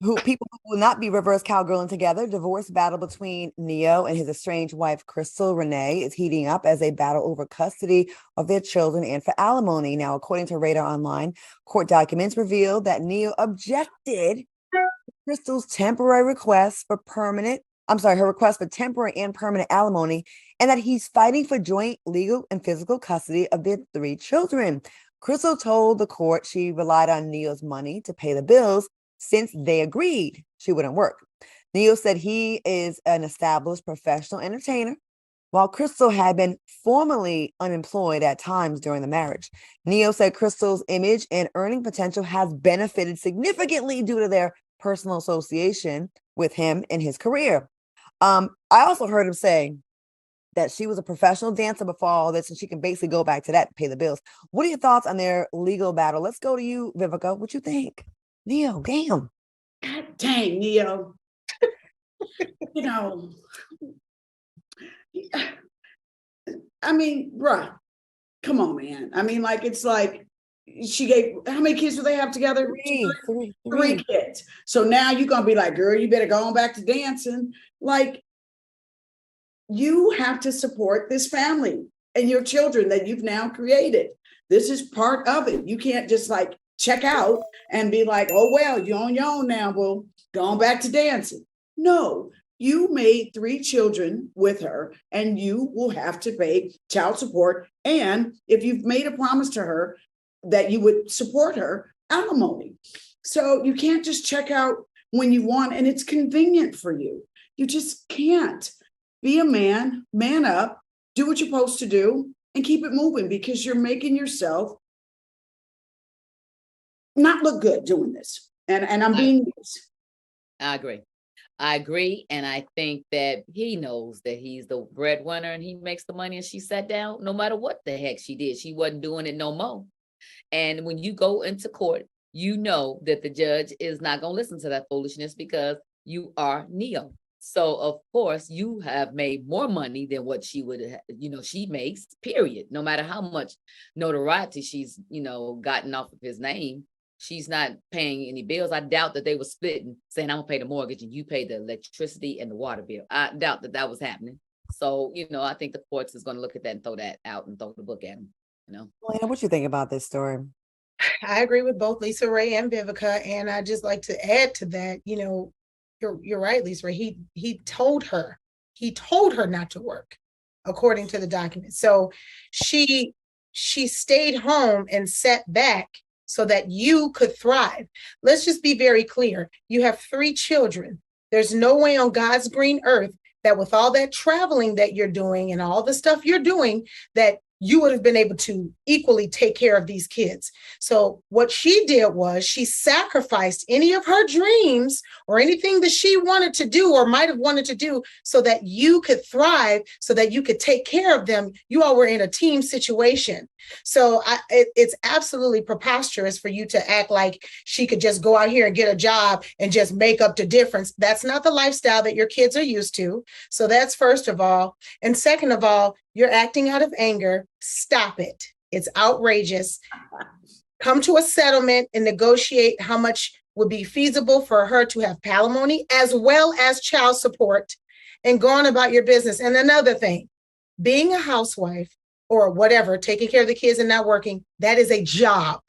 who people who will not be reverse cowgirling together. Divorce battle between Neo and his estranged wife Crystal Renee is heating up as they battle over custody of their children and for alimony. Now, according to Radar Online, court documents reveal that Neo objected Crystal's temporary request for permanent, I'm sorry, her request for temporary and permanent alimony, and that he's fighting for joint legal and physical custody of their three children. Crystal told the court she relied on Neo's money to pay the bills since they agreed she wouldn't work. Neo said he is an established professional entertainer, while Crystal had been formerly unemployed at times during the marriage. Neo said Crystal's image and earning potential has benefited significantly due to their personal association with him in his career. I also heard him say that she was a professional dancer before all this, and she can basically go back to that to pay the bills. What are your thoughts on their legal battle? Let's go to you, Vivica. What you think? Neo, damn. God dang, Neo. You know, I mean, bruh, come on, man. I mean, like, it's like she gave, how many kids do they have together? Three kids. So now you're going to be like, girl, you better go on back to dancing. Like, you have to support this family and your children that you've now created. This is part of it. You can't just like check out and be like, oh, well, you're on your own now. Well, go on back to dancing. No, you made three children with her and you will have to pay child support. And if you've made a promise to her that you would support her, alimony. So you can't just check out when you want and it's convenient for you. You just can't. Be a man, man up, do what you're supposed to do, and keep it moving because you're making yourself not look good doing this. And I'm being nice. I agree. And I think that he knows that he's the breadwinner and he makes the money, and she sat down no matter what the heck she did. She wasn't doing it no more. And when you go into court, you know that the judge is not going to listen to that foolishness because you are Neo. So, of course, you have made more money than what she would have, she makes, period. No matter how much notoriety she's, gotten off of his name, she's not paying any bills. I doubt that they were splitting, saying, I'm going to pay the mortgage and you pay the electricity and the water bill. I doubt that that was happening. So, I think the courts is going to look at that and throw that out and throw the book at him. Elena, what you think about this story? I agree with both Lisa Ray and Vivica, and I just like to add to that. You're right, Lisa Ray. He told her not to work, according to the document. So she stayed home and sat back so that you could thrive. Let's just be very clear. You have three children. There's no way on God's green earth that with all that traveling that you're doing and all the stuff you're doing, that you would have been able to equally take care of these kids. So what she did was she sacrificed any of her dreams or anything that she wanted to do or might have wanted to do so that you could thrive, so that you could take care of them. You all were in a team situation. So it's absolutely preposterous for you to act like she could just go out here and get a job and just make up the difference. That's not the lifestyle that your kids are used to. So that's first of all. And second of all, you're acting out of anger. Stop it. It's outrageous. Come to a settlement and negotiate how much would be feasible for her to have palimony as well as child support, and go on about your business. And another thing, being a housewife or whatever, taking care of the kids and not working, that is a job.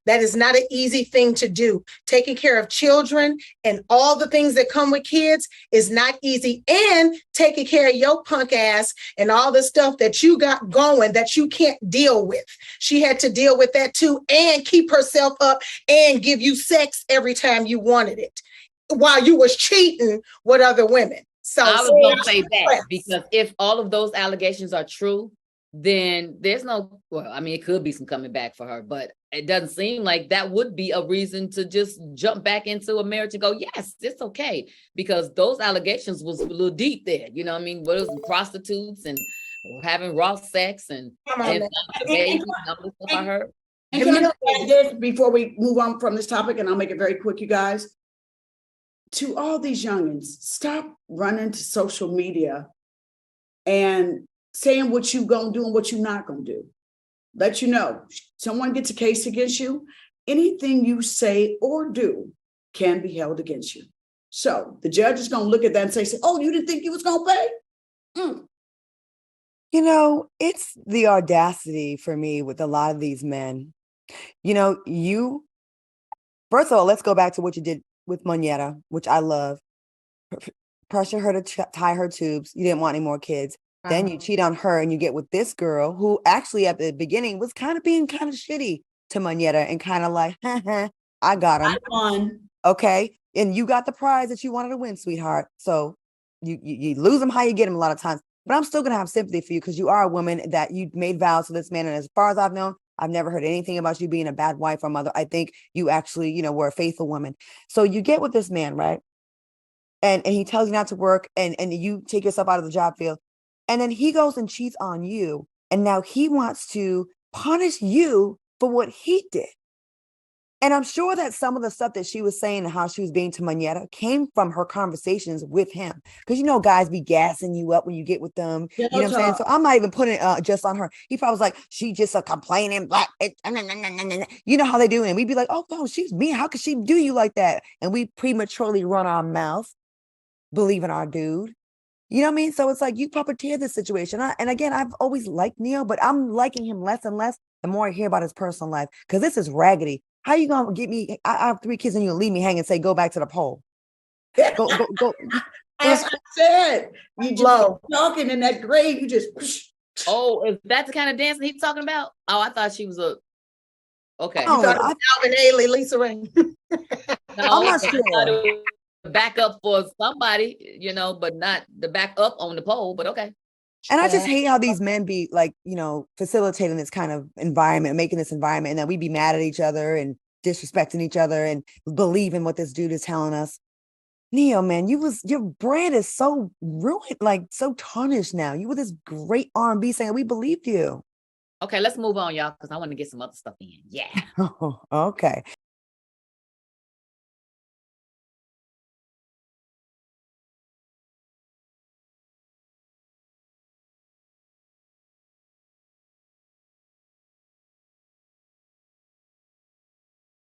That is not an easy thing to do. Taking care of children and all the things that come with kids is not easy. And taking care of your punk ass and all the stuff that you got going that you can't deal with. She had to deal with that too and keep herself up and give you sex every time you wanted it while you was cheating with other women. So I was going to say that because if all of those allegations are true, then there's no, well, I mean, it could be some coming back for her, but it doesn't seem like that would be a reason to just jump back into a marriage and go, yes, it's okay. Because those allegations was a little deep there. You know what I mean? What was prostitutes and having raw sex and babies and all this stuff I heard. And can I add this before we move on from this topic, and I'll make it very quick, you guys. To all these youngins, stop running to social media and saying what you gonna do and what you're not gonna do. Let you know, someone gets a case against you, anything you say or do can be held against you. So the judge is going to look at that and say, oh, you didn't think you was going to pay? You know, it's the audacity for me with a lot of these men. You know, first of all, let's go back to what you did with Moneta, which I love. Pressure her to tie her tubes. You didn't want any more kids. Then you cheat on her and you get with this girl who actually at the beginning was kind of being kind of shitty to Moneta and kind of like, I got him. I won. Okay. And you got the prize that you wanted to win, sweetheart. So you lose them how you get them a lot of times. But I'm still going to have sympathy for you because you are a woman that you made vows to this man. And as far as I've known, I've never heard anything about you being a bad wife or mother. I think you actually, you know, were a faithful woman. So you get with this man, right? And he tells you not to work and you take yourself out of the job field. And then he goes and cheats on you. And now he wants to punish you for what he did. And I'm sure that some of the stuff that she was saying and how she was being to Moneta came from her conversations with him. Because, you know, guys be gassing you up when you get with them. You know what I'm saying? So I'm not even putting it just on her. He probably was like, she just a complaining black. You know how they do it. And we'd be like, oh, no, she's mean. How could she do you like that? And we prematurely run our mouth, believing our dude. You know what I mean? So it's like you puppeteer this situation. And again, I've always liked Neyo, but I'm liking him less and less the more I hear about his personal life. Because this is raggedy. How you gonna get me? I have 3 kids and you leave me hanging and say, go back to the pole. Go. As I said, you just talking in that grave, you just. Oh, if that's the kind of dancing he's talking about? Oh, I thought she was a. Okay. Oh, Alvin Ailey, Lisa Ray. No, I'm not sure. Back up for somebody, you know, but not the back up on the pole, but okay. And I just hate how these men be like, you know, facilitating this kind of environment, making this environment, and then we be mad at each other and disrespecting each other and believing what this dude is telling us. Neyo, man, your brand is so ruined, like so tarnished now. You were this great R&B singer. We believed you. Okay, let's move on, y'all, because I want to get some other stuff in. Yeah. Okay.